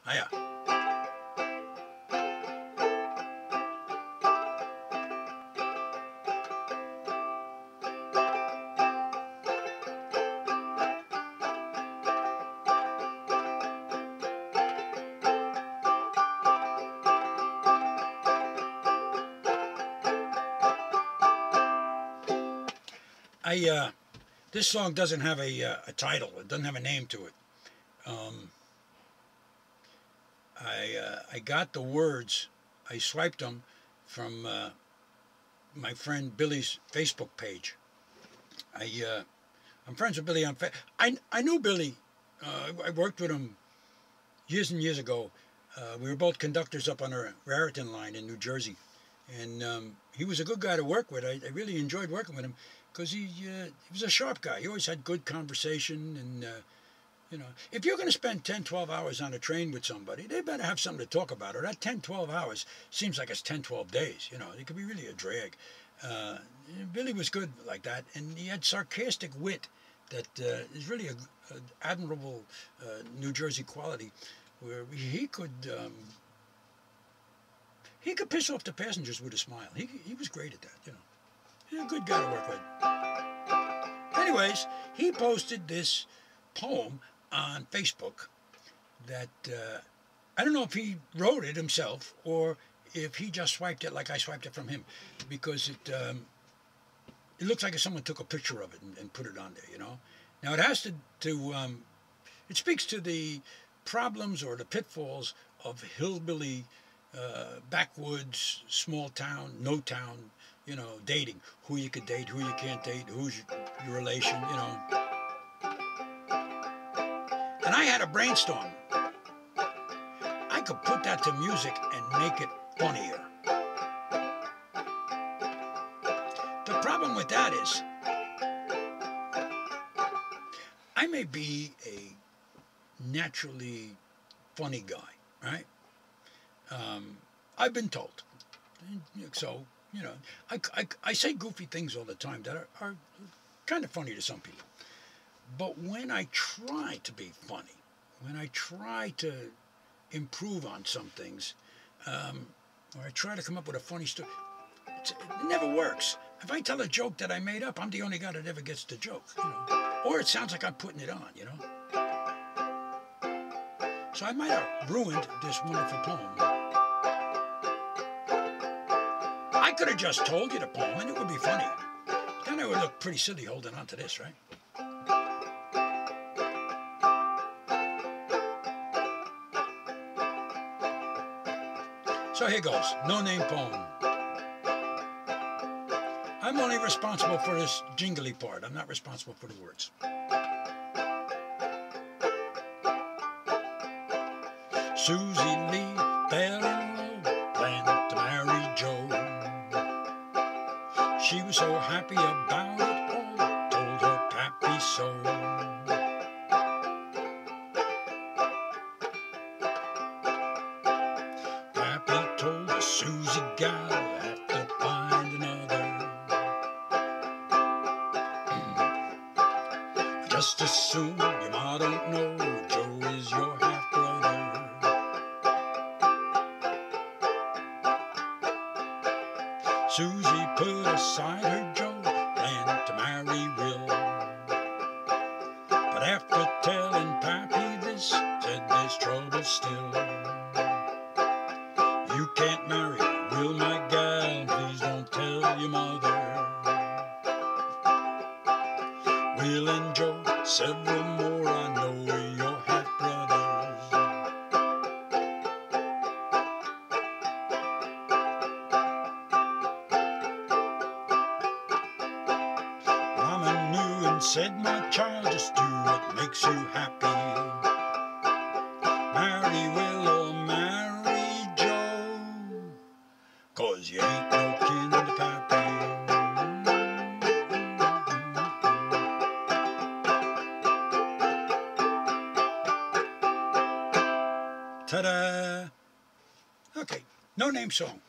Hiya. This song doesn't have a title. It doesn't have a name to it. I got the words. I swiped them from my friend Billy's Facebook page. I'm friends with Billy on Facebook. I knew Billy. I worked with him years and years ago. We were both conductors up on our Raritan line in New Jersey. And he was a good guy to work with. I really enjoyed working with him because he was a sharp guy. He always had good conversation. And, if you're going to spend 10, 12 hours on a train with somebody, they better have something to talk about. Or that 10, 12 hours seems like it's 10, 12 days. It could be really a drag. Billy was good like that. And he had sarcastic wit that is really an admirable New Jersey quality where he could piss off the passengers with a smile. He was great at that, He's a good guy to work with. Anyways, he posted this poem on Facebook that I don't know if he wrote it himself or if he just swiped it like I swiped it from him, because it looks like if someone took a picture of it and put it on there, Now it has it speaks to the problems or the pitfalls of hillbilly, backwoods, small town, no town, dating. Who you could date, who you can't date, who's your relation, And I had a brainstorm. I could put that to music and make it funnier. The problem with that is, I may be a naturally funny guy, right? I've been told. So, I say goofy things all the time that are kind of funny to some people. But when I try to be funny, when I try to improve on some things, or I try to come up with a funny story, it never works. If I tell a joke that I made up, I'm the only guy that ever gets the joke, Or it sounds like I'm putting it on, So I might have ruined this wonderful poem. I could have just told you the poem and it would be funny. Then I would look pretty silly holding on to this, right? So here goes, no-name poem. I'm only responsible for this jingly part. I'm not responsible for the words. Susie Lee fell in love, planned to marry Joe. She was so happy about it all, told her pappy so. Pappy told the Susie gal, have to find another. Just as soon, your ma don't know, Joe is your half-brother. Susie put aside her Joe, planned to marry Will. But after telling Pappy this, said there's trouble still. You can't marry Will, my gal, please don't tell your mother. Will and Joe, several more, I know you're half-brothers. Mama knew and said, my child, just do what makes you happy. Marry Will or marry Joe, 'cause you ain't no kin to Pappy. Ta-da! Okay, no-name song.